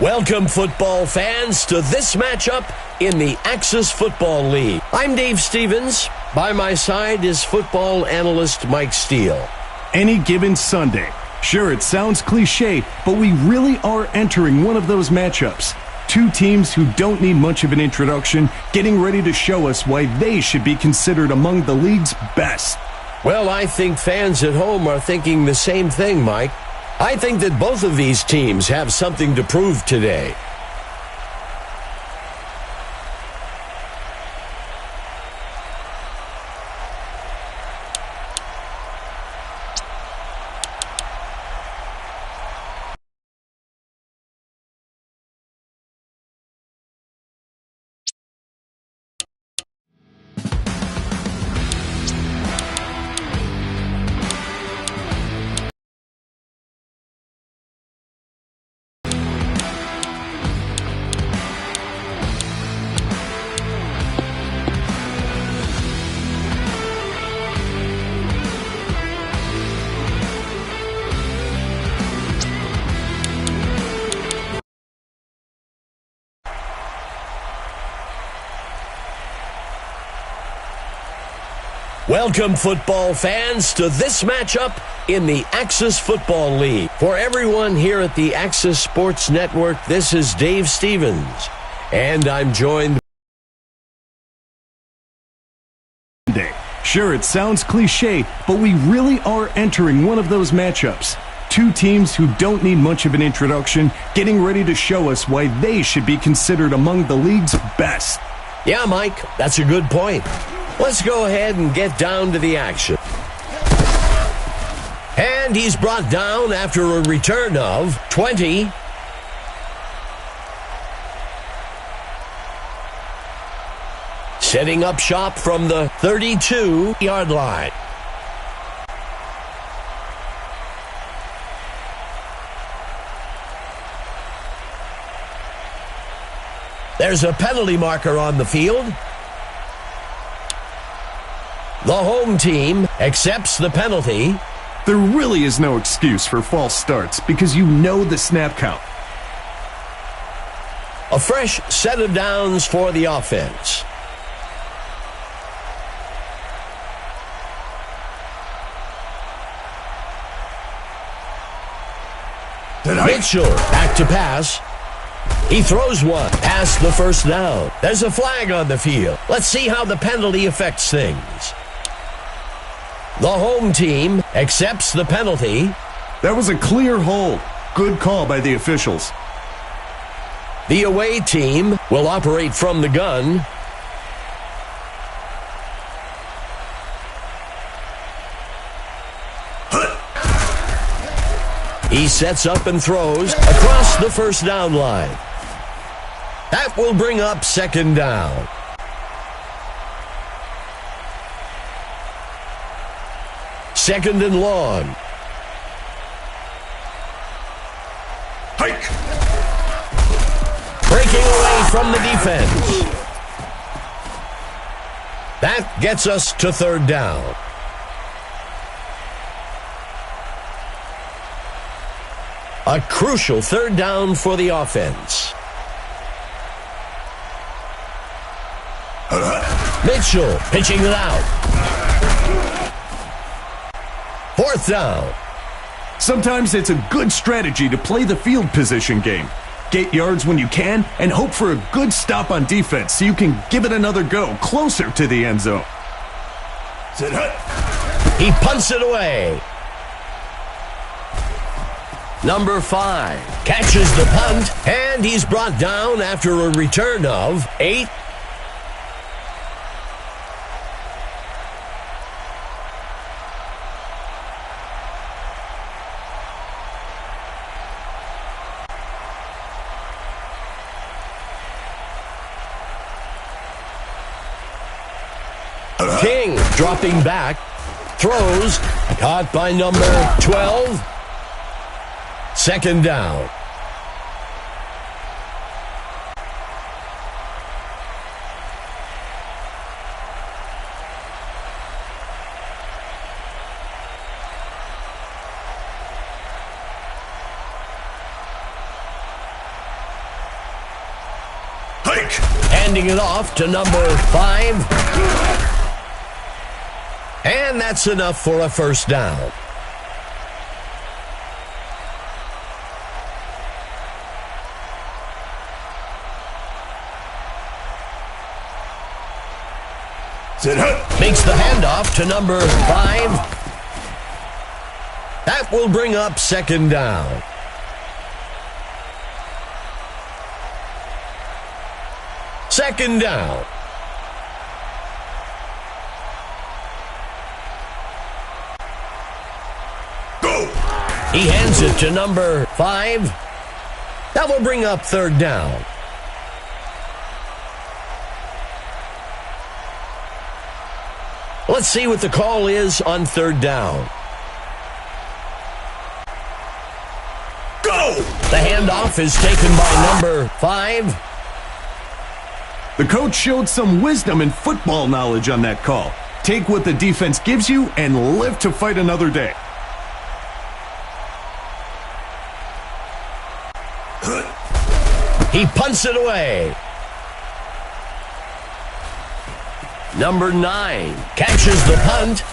Welcome, football fans, to this matchup in the Axis Football League. I'm Dave Stevens. By my side is football analyst Mike Steele. Any given Sunday. Sure, it sounds cliche, but we really are entering one of those matchups. Two teams who don't need much of an introduction, getting ready to show us why they should be considered among the league's best. Well, I think fans at home are thinking the same thing, Mike. I think that both of these teams have something to prove today. Welcome, football fans, to this matchup in the Axis Football League. For everyone here at the Axis Sports Network, this is Dave Stevens, and I'm joined. Sure, it sounds cliche, but we really are entering one of those matchups. Two teams who don't need much of an introduction, getting ready to show us why they should be considered among the league's best. Yeah, Mike, that's a good point. Let's go ahead and get down to the action. And he's brought down after a return of 20. Setting up shop from the 32-yard line. There's a penalty marker on the field. The home team accepts the penalty. There really is no excuse for false starts because you know the snap count. A fresh set of downs for the offense. Mitchell back to pass. He throws one past the first down. There's a flag on the field. Let's see how the penalty affects things. The home team accepts the penalty. That was a clear hold. Good call by the officials. The away team will operate from the gun. He sets up and throws across the first down line. That will bring up second down. Second and long. Hike. Breaking away from the defense. That gets us to third down. A crucial third down for the offense. Mitchell pitching it out. Fourth down. Sometimes it's a good strategy to play the field position game. Get yards when you can and hope for a good stop on defense so you can give it another go closer to the end zone. He punts it away. Number 5 catches the punt, and he's brought down after a return of 8. King dropping back, throws, caught by number 12. Second down. Hike. Handing it off to number 5. And that's enough for a first down. Makes the handoff to number 5. That will bring up second down. Second down. Go. He hands it to number 5. That will bring up third down. Let's see what the call is on third down. Go! The handoff is taken by number 5. The coach showed some wisdom and football knowledge on that call. Take what the defense gives you and live to fight another day. He punts it away. Number 9 catches the punt.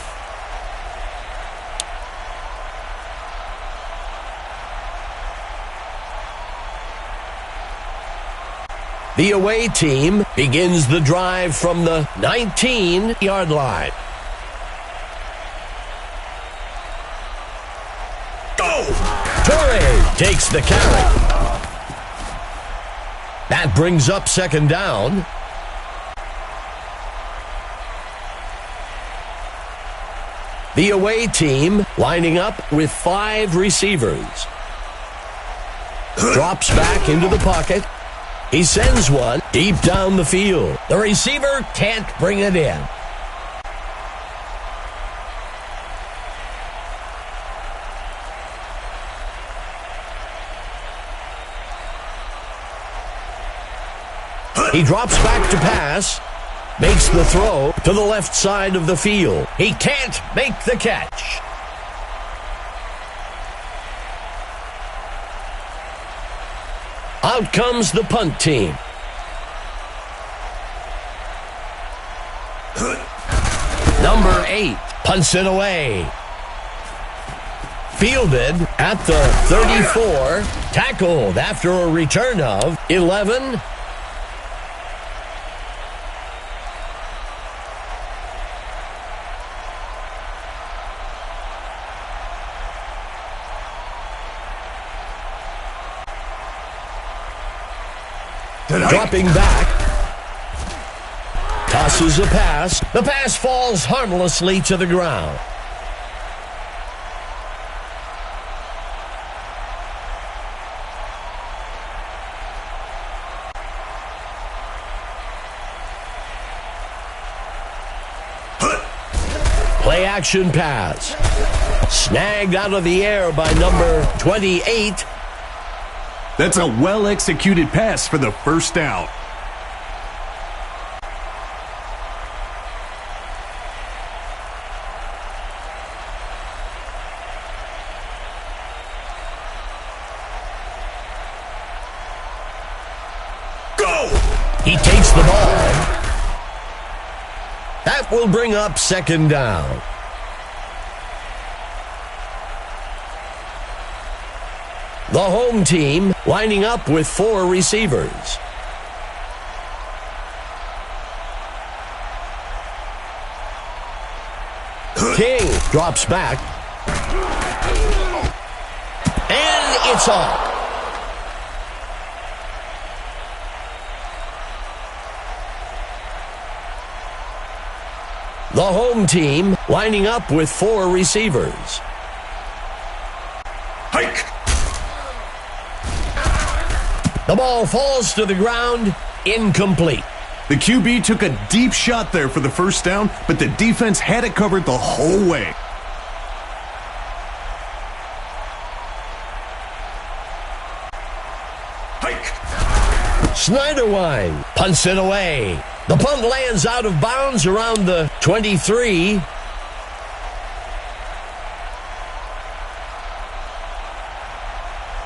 The away team begins the drive from the 19-yard line. Go! Torre takes the carry. That brings up second down. The away team lining up with 5 receivers. Drops back into the pocket. He sends one deep down the field. The receiver can't bring it in. He drops back to pass. Makes the throw to the left side of the field. He can't make the catch. Out comes the punt team. Number 8 punts it away. Fielded at the 34. Tackled after a return of 11. Dropping back. Tosses a pass. The pass falls harmlessly to the ground. Play action pass. Snagged out of the air by number 28. That's a well-executed pass for the first down. Go! He takes the ball. That will bring up second down. The home team lining up with 4 receivers. King drops back. And it's off. The home team lining up with 4 receivers. Hike! The ball falls to the ground, incomplete. The QB took a deep shot there for the first down, but the defense had it covered the whole way. Hike! Schneiderwine punts it away. The punt lands out of bounds around the 23.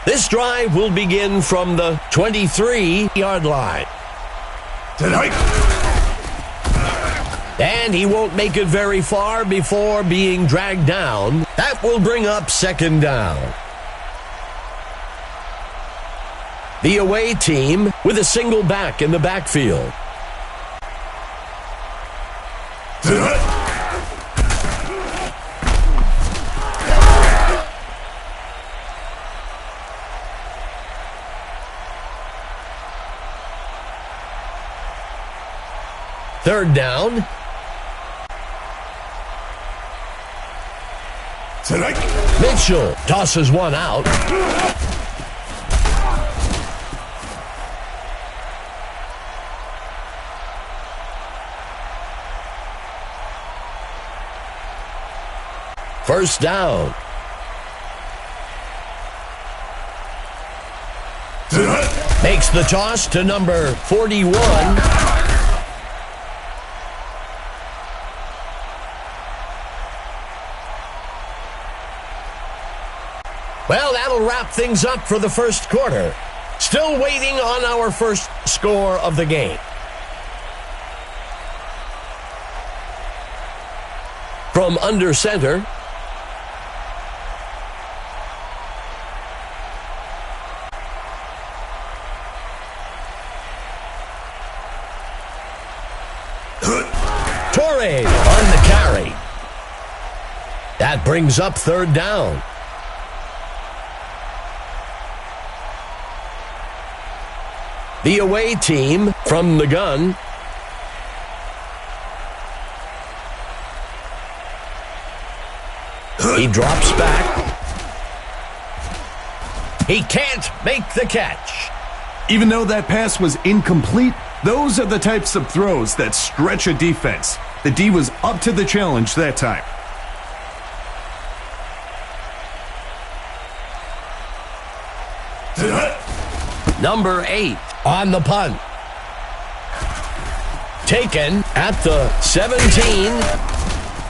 This drive will begin from the 23-yard line. Tonight. And he won't make it very far before being dragged down. That will bring up second down. The away team with a single back in the backfield. Third down. Tonight. Mitchell tosses one out. First down. Tonight. Makes the toss to number 41. Well, that'll wrap things up for the first quarter. Still waiting on our first score of the game. From under center. Torre on the carry. That brings up third down. The away team from the gun. He drops back. He can't make the catch. Even though that pass was incomplete, those are the types of throws that stretch a defense. The D was up to the challenge that time. Number 8 on the punt. Taken at the 17.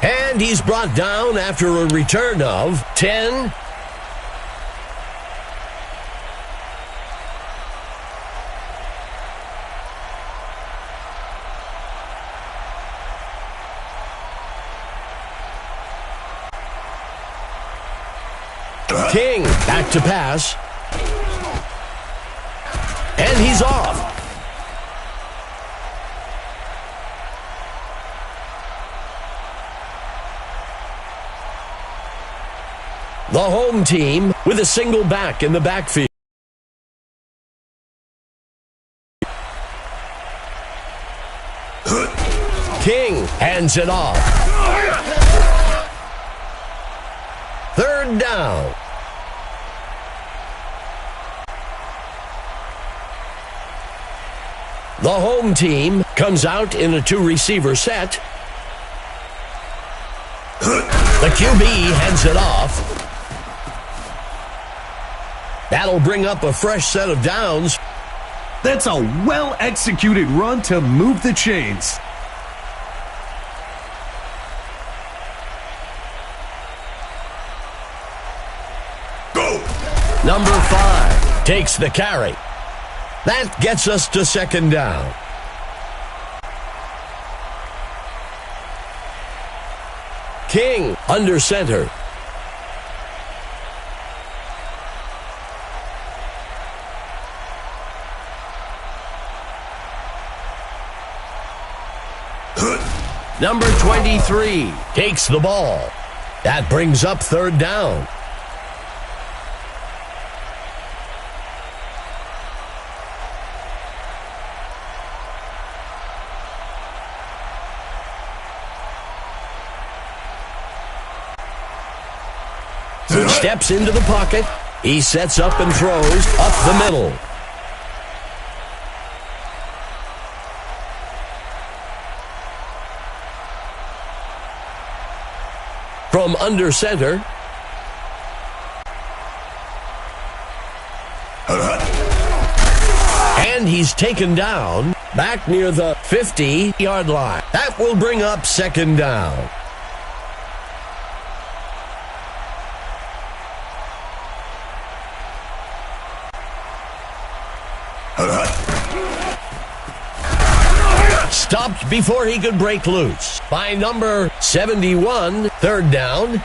And he's brought down after a return of 10. King back to pass. And he's off. The home team with a single back in the backfield. King hands it off. Third down. The home team comes out in a two-receiver set. The QB hands it off. That'll bring up a fresh set of downs. That's a well-executed run to move the chains. Go! Number 5 takes the carry. That gets us to second down. King under center. Number 23 takes the ball. That brings up third down. Steps into the pocket. He sets up and throws up the middle. From under center. And he's taken down back near the 50-yard line. That will bring up second down. Stopped before he could break loose by number 71, third down.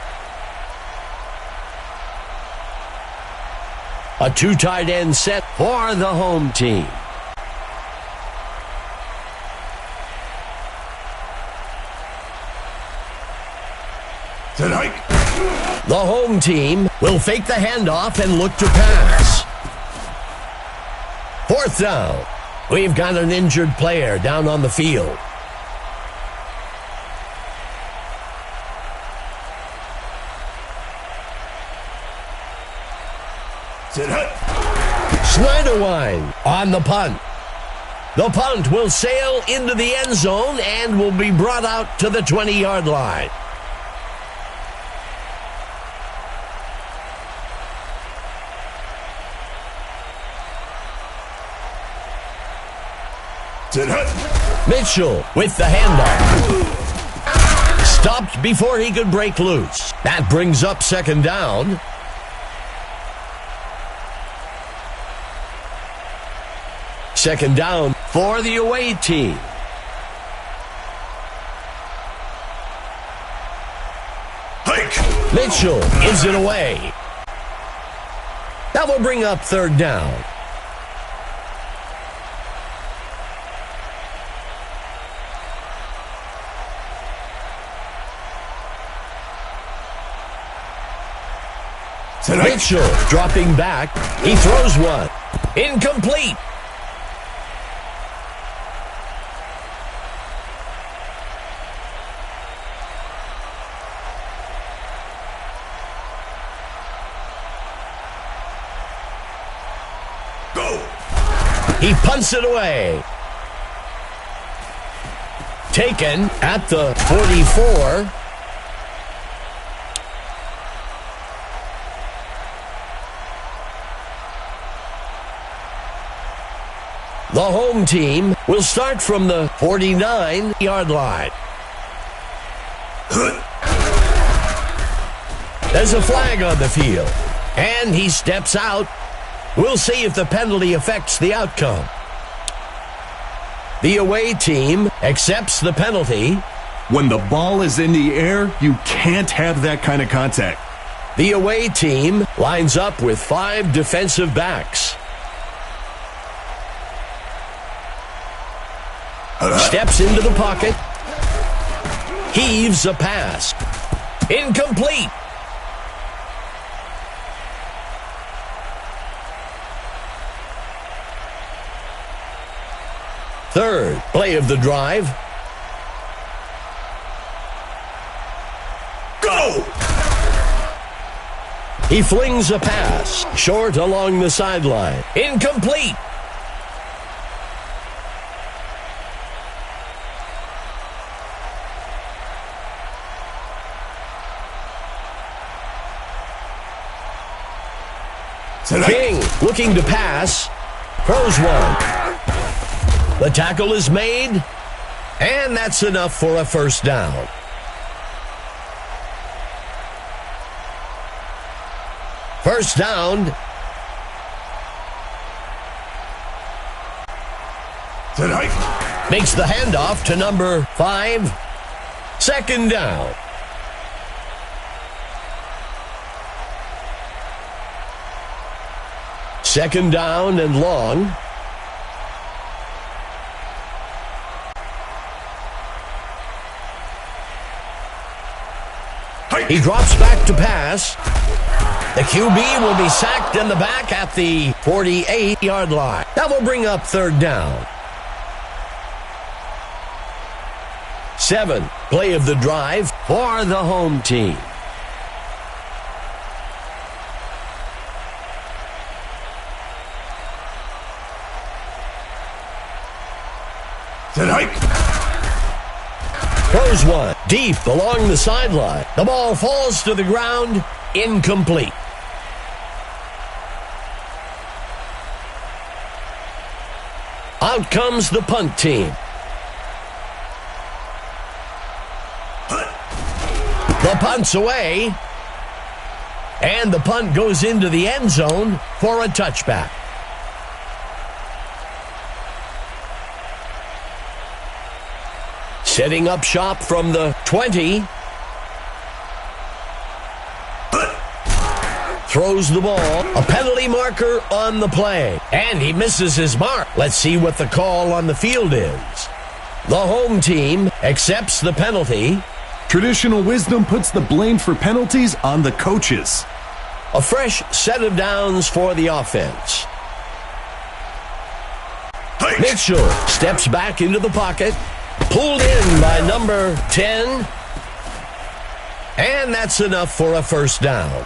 A two tight end set for the home team. Tonight. The home team will fake the handoff and look to pass. Fourth down. We've got an injured player down on the field. Schneiderwine on the punt. The punt will sail into the end zone and will be brought out to the 20-yard line. Mitchell with the handoff. Stopped before he could break loose. That brings up second down. Second down for the away team. Hike. Mitchell gives it away. That will bring up third down. Mitchell dropping back. He throws one. Incomplete. Go. He punts it away. Taken at the 44. The home team will start from the 49-yard line. There's a flag on the field, and he steps out. We'll see if the penalty affects the outcome. The away team accepts the penalty. When the ball is in the air, you can't have that kind of contact. The away team lines up with 5 defensive backs. Steps into the pocket. Heaves a pass. Incomplete. Third play of the drive. Go! He flings a pass. Short along the sideline. Incomplete. King looking to pass. Throws one. The tackle is made. And that's enough for a first down. First down. Tonight. Makes the handoff to number 5. Second down. Second down and long. He drops back to pass. The QB will be sacked in the back at the 48-yard line. That will bring up third down. 7th play of the drive for the home team. Tonight. Throws one deep along the sideline. The ball falls to the ground. Incomplete. Out comes the punt team. The punt's away. And the punt goes into the end zone for a touchback. Setting up shop from the 20. Throws the ball. A penalty marker on the play. And he misses his mark. Let's see what the call on the field is. The home team accepts the penalty. Traditional wisdom puts the blame for penalties on the coaches. A fresh set of downs for the offense. Mitchell steps back into the pocket. Pulled in by number 10. And that's enough for a first down.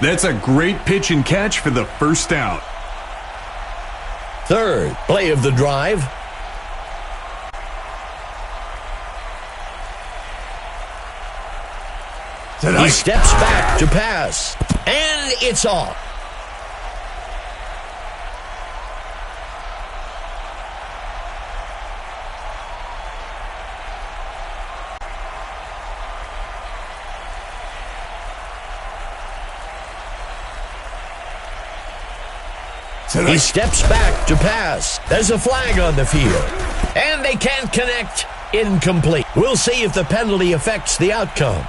That's a great pitch and catch for the first down. Third play of the drive. He steps back to pass. And it's off. He steps back to pass. There's a flag on the field. And they can't connect. Incomplete. We'll see if the penalty affects the outcome.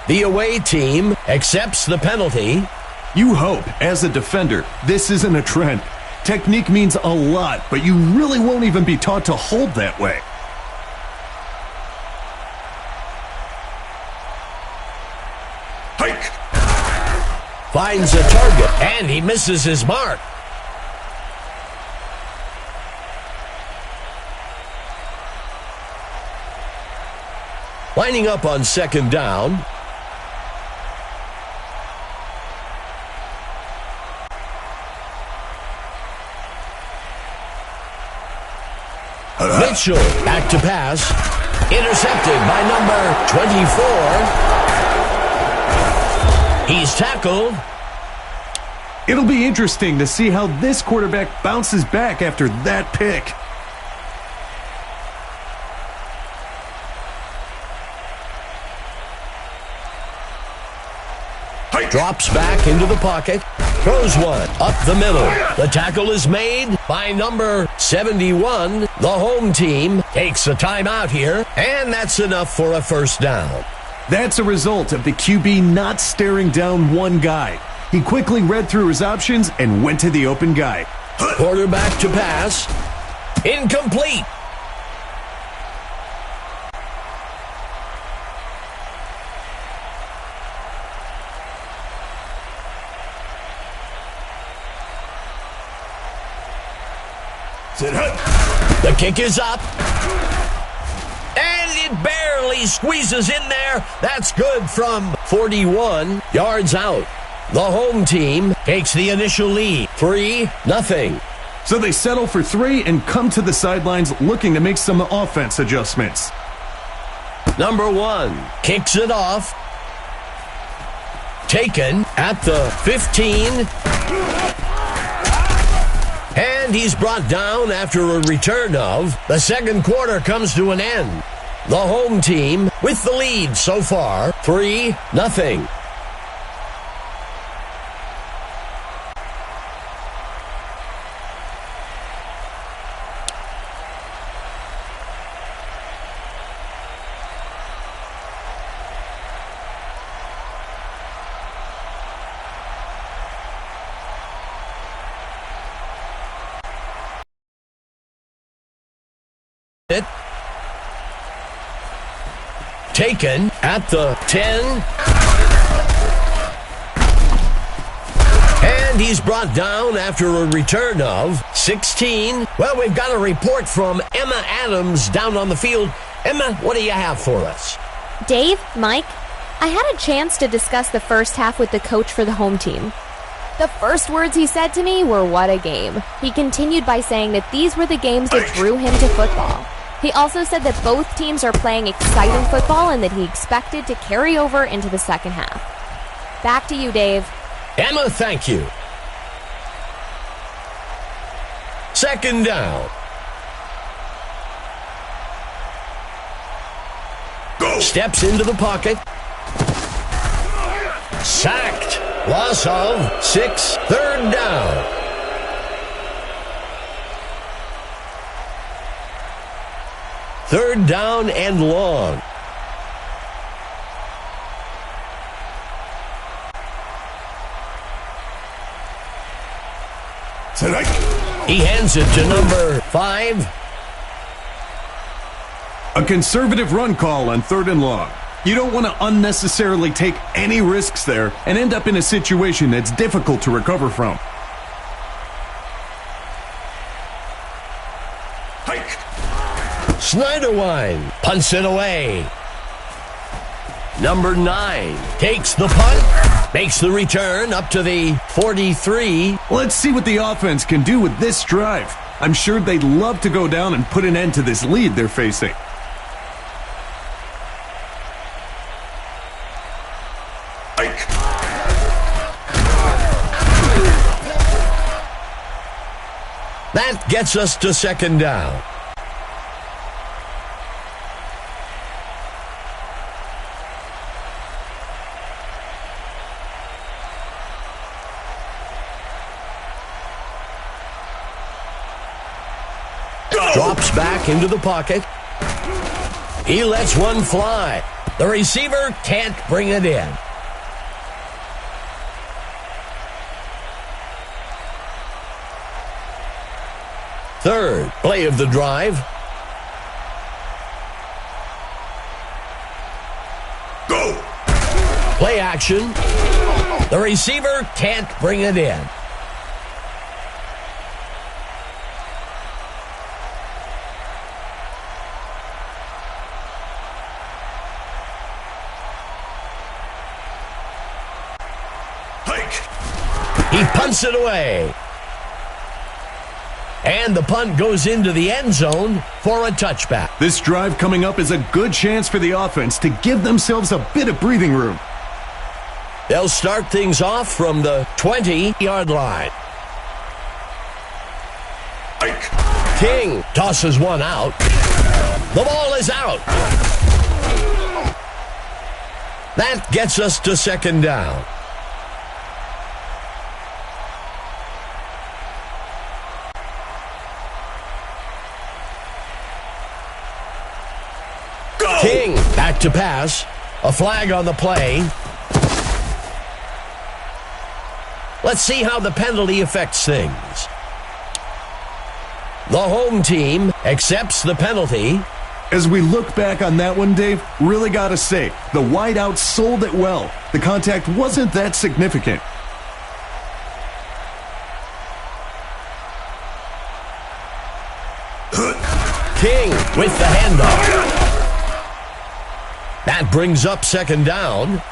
The away team accepts the penalty. You hope, as a defender, this isn't a trend. Technique means a lot, but you really won't even be taught to hold that way. Finds a target, and he misses his mark. Lining up on second down. Mitchell back to pass. Intercepted by number 24. He's tackled. It'll be interesting to see how this quarterback bounces back after that pick. Drops back into the pocket. Throws one up the middle. The tackle is made by number 71. The home team takes a timeout here, and that's enough for a first down. That's a result of the QB not staring down one guy. He quickly read through his options and went to the open guy. Quarterback to pass. Incomplete. The kick is up. And it barely squeezes in there. That's good from 41 yards out. The home team takes the initial lead. 3-0. So they settle for 3 and come to the sidelines looking to make some offense adjustments. Number 1 kicks it off. Taken at the 15. And he's brought down after a return of. The second quarter comes to an end. The home team with the lead so far, 3-0. Taken at the 10. And he's brought down after a return of 16. Well, we've got a report from Emma Adams down on the field. Emma, what do you have for us? Dave, Mike, I had a chance to discuss the first half with the coach for the home team. The first words he said to me were, "What a game." He continued by saying that these were the games that drew him to football. He also said that both teams are playing exciting football and that he expected to carry over into the second half. Back to you, Dave. Emma, thank you. Second down. Steps into the pocket. Sacked. Loss of 6. Third down. 3rd down and long. He hands it to number 5. A conservative run call on 3rd and long. You don't want to unnecessarily take any risks there and end up in a situation that's difficult to recover from. Schneiderwine punts it away. Number 9 takes the punt, makes the return up to the 43. Let's see what the offense can do with this drive. I'm sure they'd love to go down and put an end to this lead they're facing. That gets us to 2nd down. Drops back into the pocket. He lets one fly. The receiver can't bring it in. Third play of the drive. Go! Play action. The receiver can't bring it in. He punts it away. And the punt goes into the end zone for a touchback. This drive coming up is a good chance for the offense to give themselves a bit of breathing room. They'll start things off from the 20-yard line. King tosses one out. The ball is out. That gets us to 2nd down. King back to pass. A flag on the play. Let's see how the penalty affects things. The home team accepts the penalty. As we look back on that one, Dave, really gotta say, the wideout sold it well. The contact wasn't that significant. King with the handoff. That brings up 2nd down.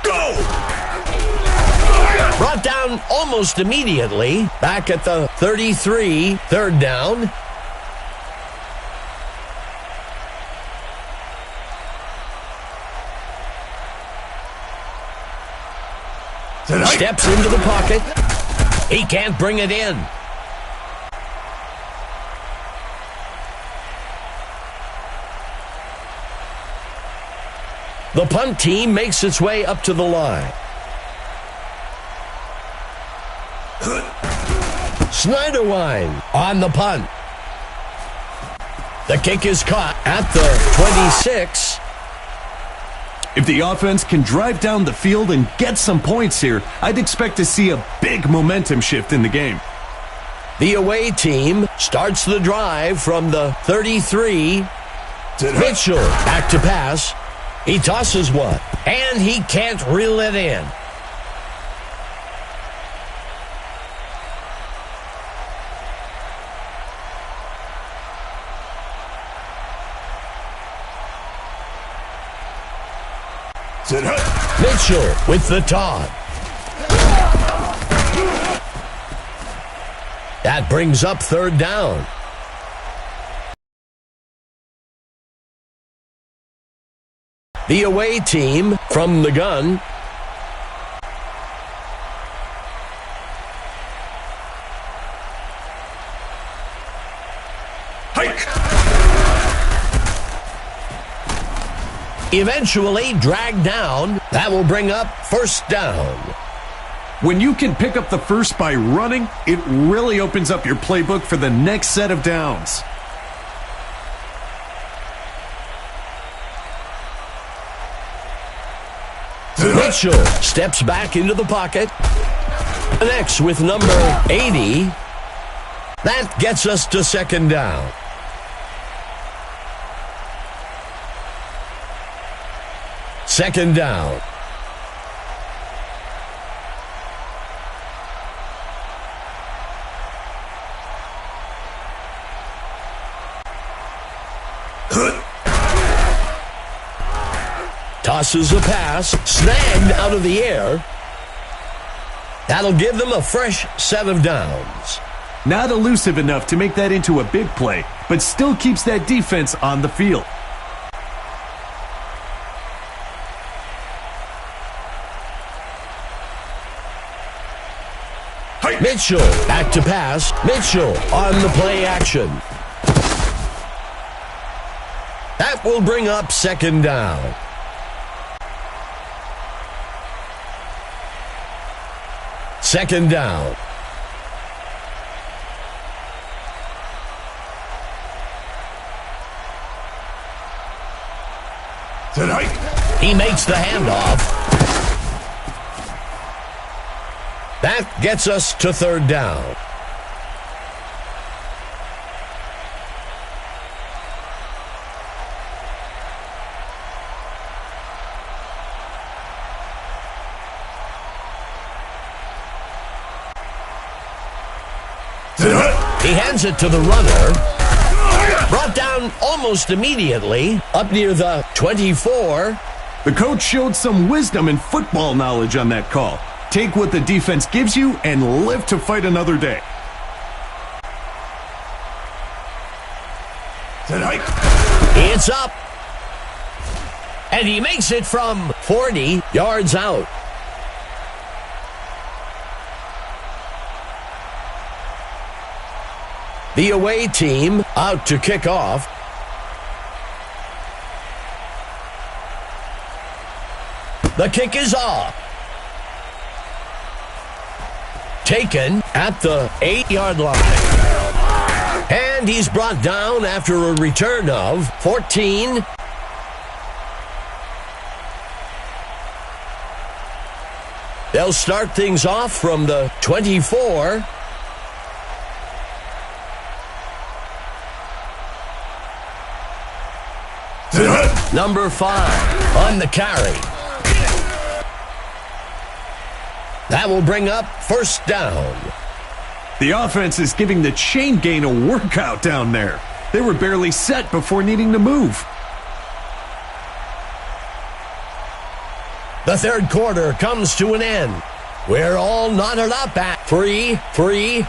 Go! Brought down almost immediately. Back at the 33, 3rd down. Steps into the pocket. He can't bring it in. The punt team makes its way up to the line. Schneiderwine on the punt. The kick is caught at the 26. If the offense can drive down the field and get some points here, I'd expect to see a big momentum shift in the game. The away team starts the drive from the 33. Mitchell back to pass. He tosses one, and he can't reel it in. Mitchell with the taunt. That brings up 3rd down. The away team from the gun. Eventually dragged down. That will bring up first down. When you can pick up the first by running, it really opens up your playbook for the next set of downs. Mitchell steps back into the pocket. Connects with number 80. That gets us to second down. Second down. Tosses a pass, snagged out of the air. That'll give them a fresh set of downs. Not elusive enough to make that into a big play, but still keeps that defense on the field. Mitchell back to pass. Mitchell on the play action. That will bring up second down. Second down. Tonight. He makes the handoff. That gets us to third down. He hands it to the runner. Brought down almost immediately, up near the 24. The coach showed some wisdom and football knowledge on that call. Take what the defense gives you and live to fight another day. Tonight. It's up. And he makes it from 40 yards out. The away team out to kick off. The kick is off. Taken at the 8-yard line. And he's brought down after a return of 14. They'll start things off from the 24. Number 5 on the carry. That will bring up first down. The offense is giving the chain gang a workout down there. They were barely set before needing to move. The third quarter comes to an end. We're all knotted up at 3-3.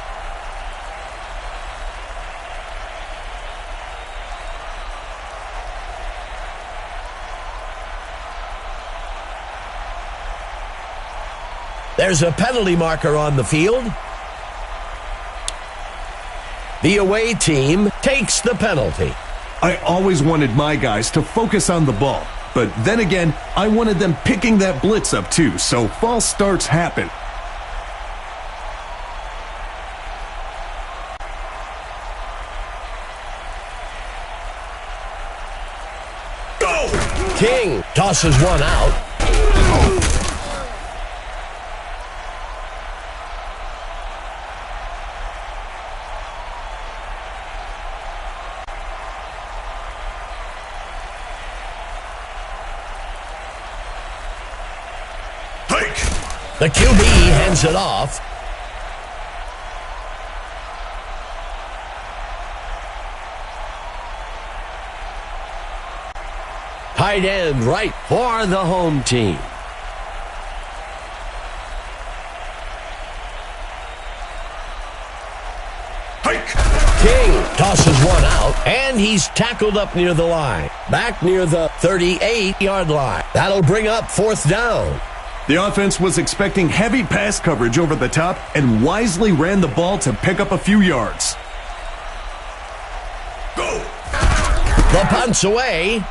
There's a penalty marker on the field. The away team takes the penalty. I always wanted my guys to focus on the ball, but then again, I wanted them picking that blitz up too, so false starts happen. Go! King tosses one out. The QB hands it off. Tight end right for the home team. King tosses one out, and he's tackled up near the line. Back near the 38-yard line. That'll bring up fourth down. The offense was expecting heavy pass coverage over the top and wisely ran the ball to pick up a few yards. Go! The punt's away.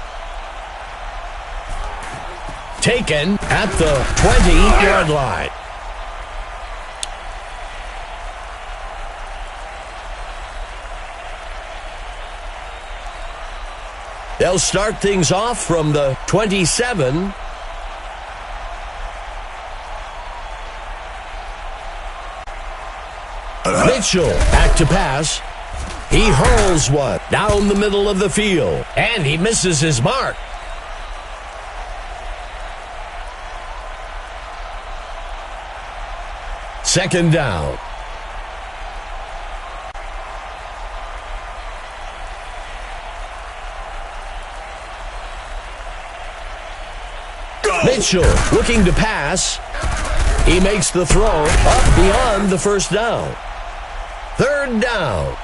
taken at the 20-yard line. They'll start things off from the 27. Mitchell back to pass. He hurls one down the middle of the field, and he misses his mark. Second down. Mitchell looking to pass. He makes the throw up beyond the first down. Third down.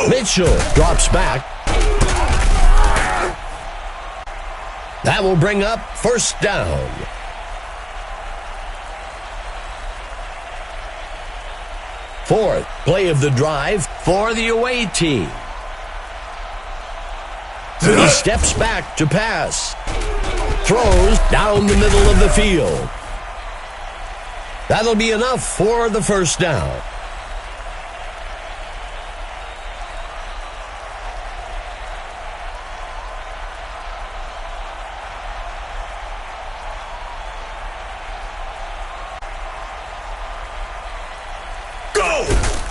Mitchell drops back. That will bring up first down. Fourth play of the drive for the away team. He steps back to pass. Throws down the middle of the field. That'll be enough for the first down.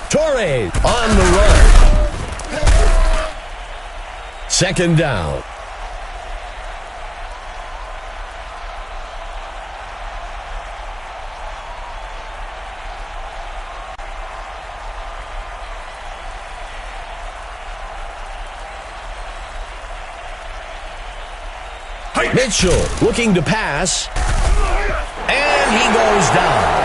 Torrey on the run. Second down. Mitchell looking to pass. And he goes down.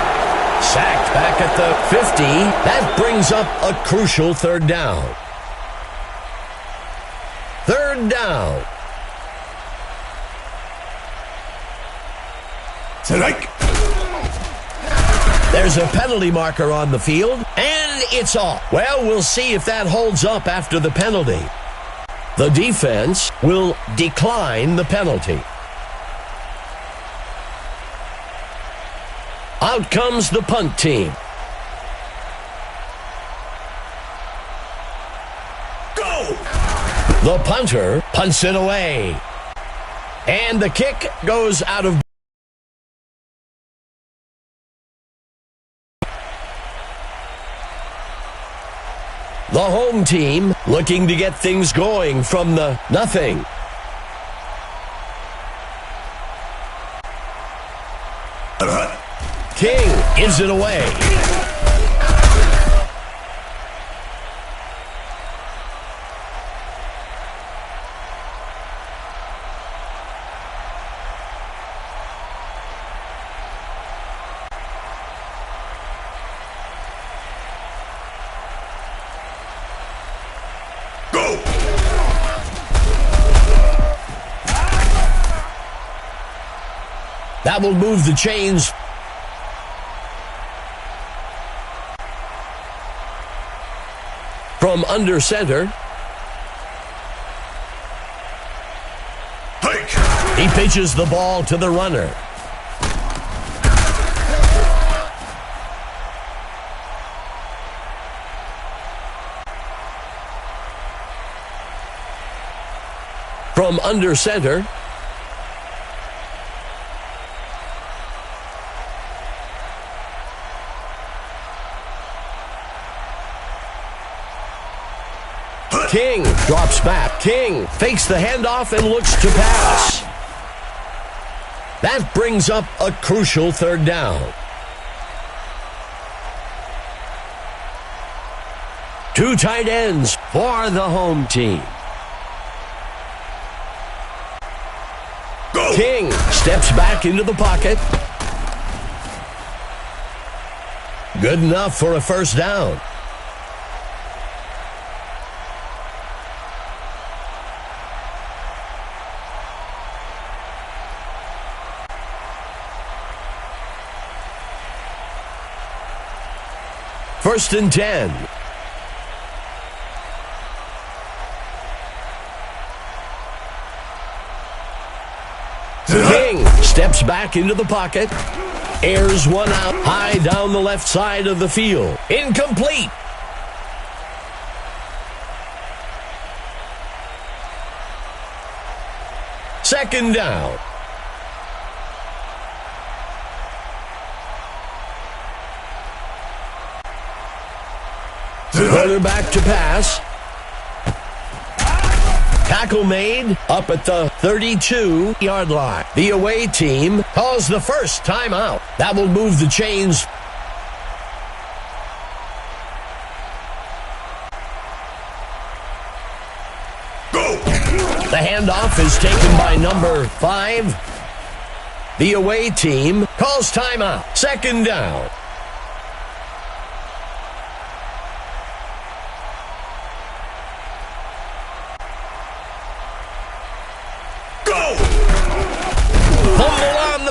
Sacked back at the 50. That brings up a crucial third down. Third down. Strike. There's a penalty marker on the field, and it's off. Well, we'll see if that holds up after the penalty. The defense will decline the penalty. Out comes the punt team. Go! The punter punts it away. And the kick goes out of. The home team looking to get things going from the nothing. King gives it away. Go! That will move the chains. From under center. Hike! He pitches the ball to the runner. From under center. King drops back. King fakes the handoff and looks to pass. That brings up a crucial third down. Two tight ends for the home team. Go! King steps back into the pocket. Good enough for a first down. First and 10. King steps back into the pocket. Airs one out high down the left side of the field. Incomplete. Second down. Quarterback to pass. Tackle made up at the 32-yard line. The away team calls the first timeout. That will move the chains. Go! The handoff is taken by number 5. The away team calls timeout. Second down.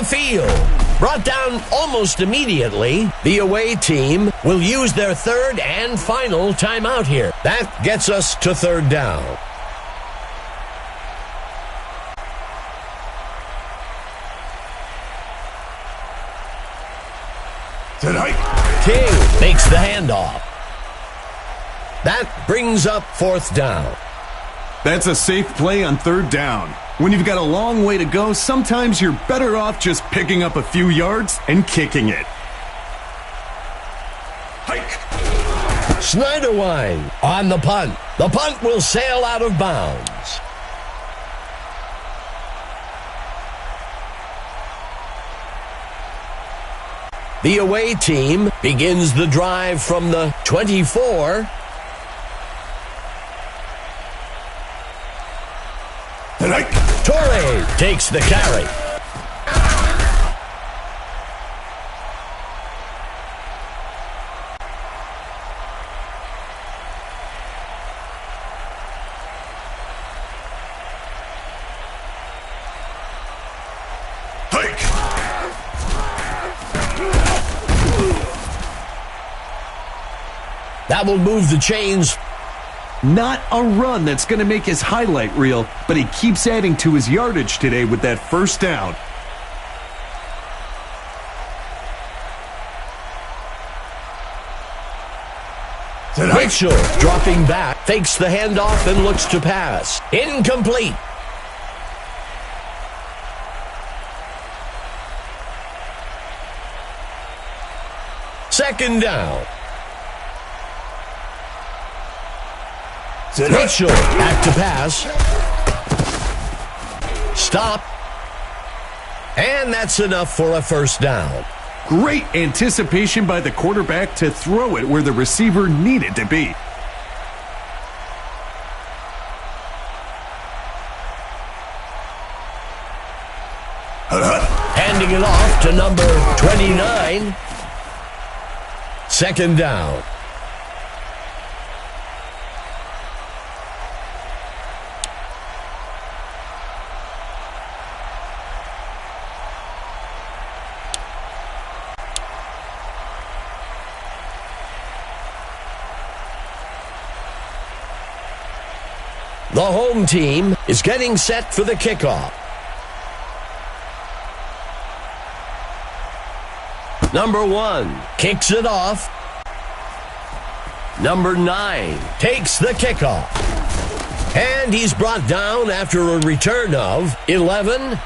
Field. Brought down almost immediately. The away team will use their third and final timeout here. That gets us to third down. King makes the handoff. That brings up fourth down. That's a safe play on third down. When you've got a long way to go, sometimes you're better off just picking up a few yards and kicking it. Hike! Schneiderwine on the punt. The punt will sail out of bounds. The away team begins the drive from the 24. Torre takes the carry. Hike! That will move the chains. Not a run that's going to make his highlight reel, but he keeps adding to his yardage today with that first down. Mitchell dropping back, fakes the handoff and looks to pass. Incomplete. Second down. Mitchell back to pass. Stop. And that's enough for a first down. Great anticipation by the quarterback to throw it where the receiver needed to be. Handing it off to number 29. Second down. The home team is getting set for the kickoff. Number 1 kicks it off. Number 9 takes the kickoff. And he's brought down after a return of 11.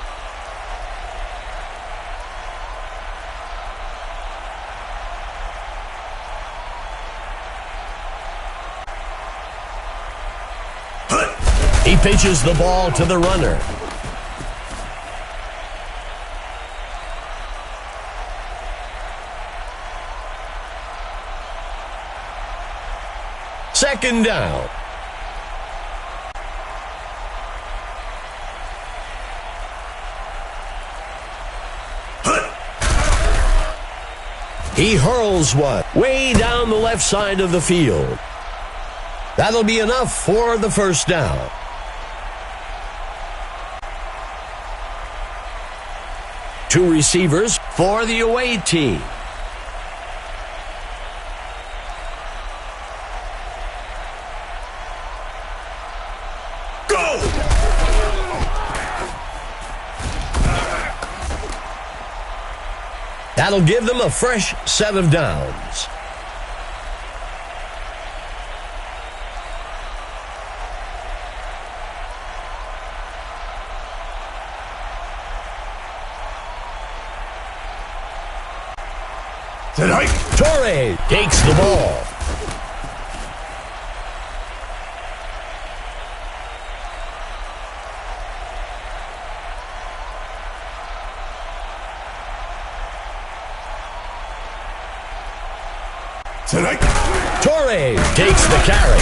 He pitches the ball to the runner. Second down. He hurls one way down the left side of the field. That'll be enough for the first down. Two receivers for the away team. That'll give them a fresh set of downs. Torre takes the ball. Torre takes the carry.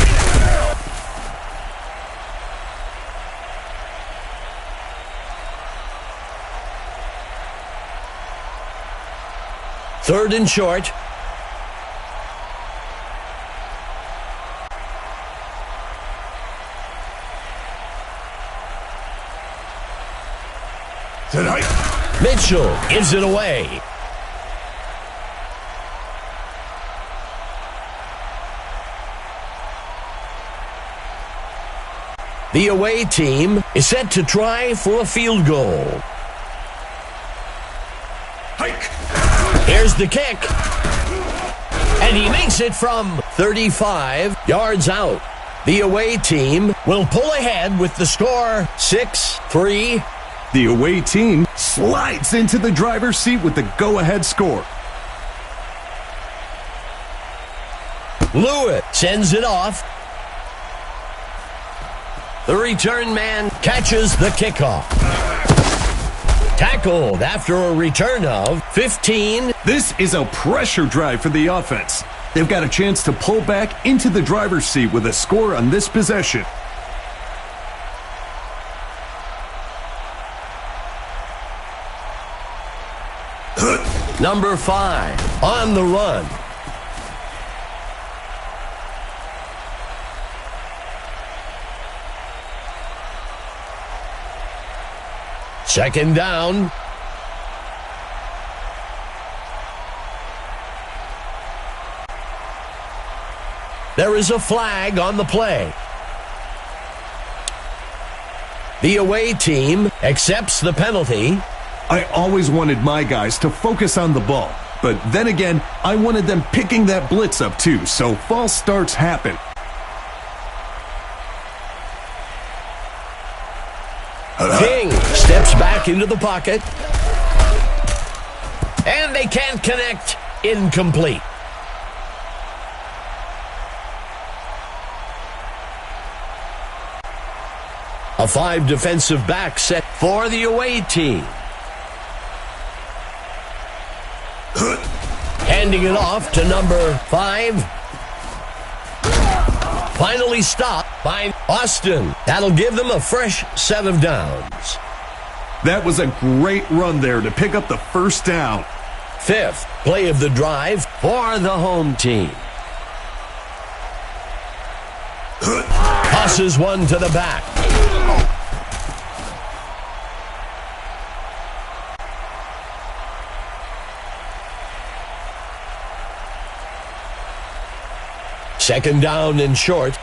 Third and short. Mitchell gives it away. The away team is set to try for a field goal. Here's the kick. And he makes it from 35 yards out. The away team will pull ahead with the score 6-3. The away team slides into the driver's seat with the go-ahead score. Lewis sends it off. The return man catches the kickoff. Tackled after a return of 15. This is a pressure drive for the offense. They've got a chance to pull back into the driver's seat with a score on this possession. Number 5 on the run. Second down. There is a flag on the play. The away team accepts the penalty. I always wanted my guys to focus on the ball, but then again, I wanted them picking that blitz up too, so false starts happen. King steps back into the pocket. And they can't connect. Incomplete. A 5 defensive back set for the away team. Handing it off to number 5. Finally stopped by Austin. That'll give them a fresh set of downs. That was a great run there to pick up the first down. 5th play of the drive for the home team. Tosses one to the back. Second down and short.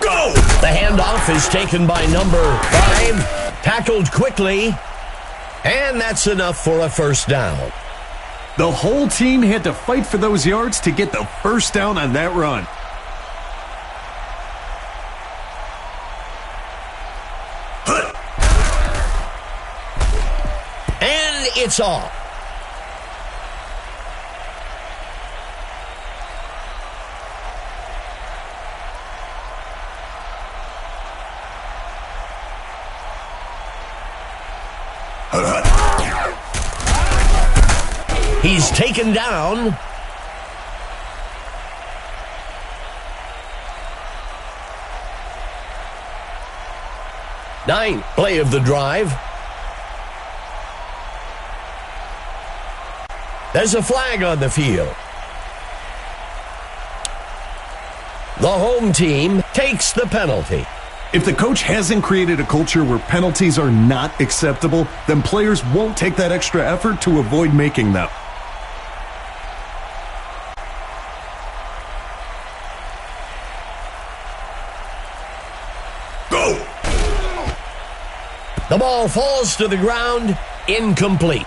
Go! The handoff is taken by number 5. Tackled quickly. And that's enough for a first down. The whole team had to fight for those yards to get the first down on that run. And it's off. He's taken down. Ninth play of the drive. There's a flag on the field. The home team takes the penalty. If the coach hasn't created a culture where penalties are not acceptable, then players won't take that extra effort to avoid making them. The ball falls to the ground, incomplete.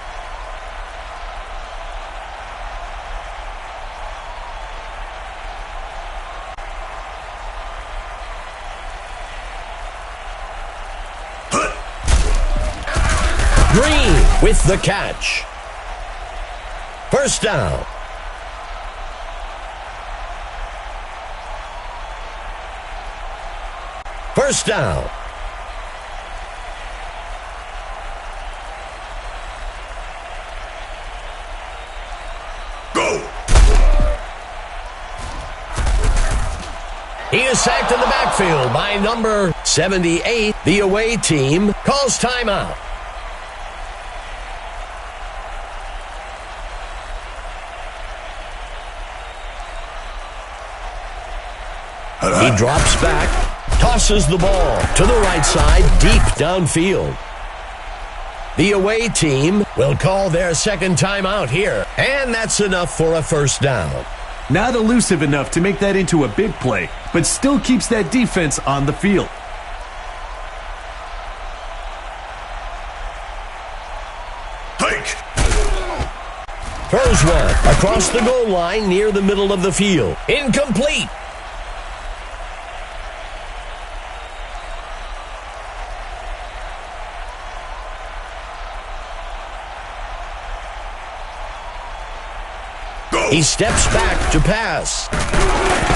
Green with the catch. First down. First down. Go! He is sacked in the backfield by number 78. The away team calls timeout. He drops back, tosses the ball to the right side, deep downfield. The away team will call their second timeout here, and that's enough for a first down. Not elusive enough to make that into a big play, but still keeps that defense on the field. Hike! Throws one across the goal line near the middle of the field. Incomplete. He steps back to pass.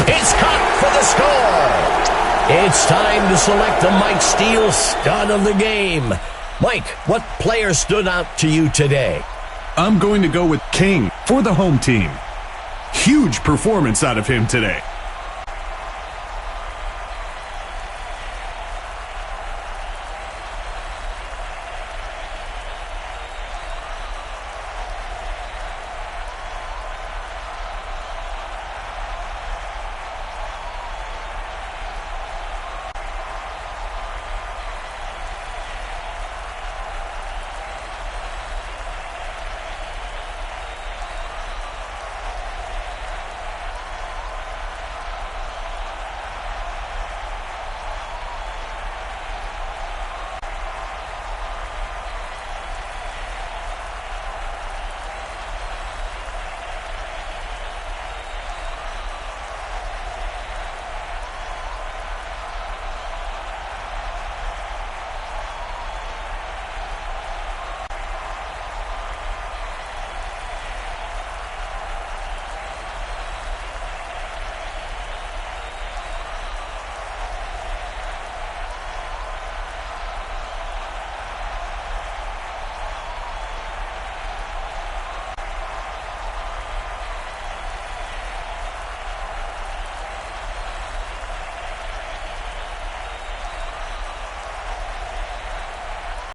It's caught for the score. It's time to select the Mike Steele stud of the game. Mike, what player stood out to you today? I'm going to go with King for the home team. Huge performance out of him today.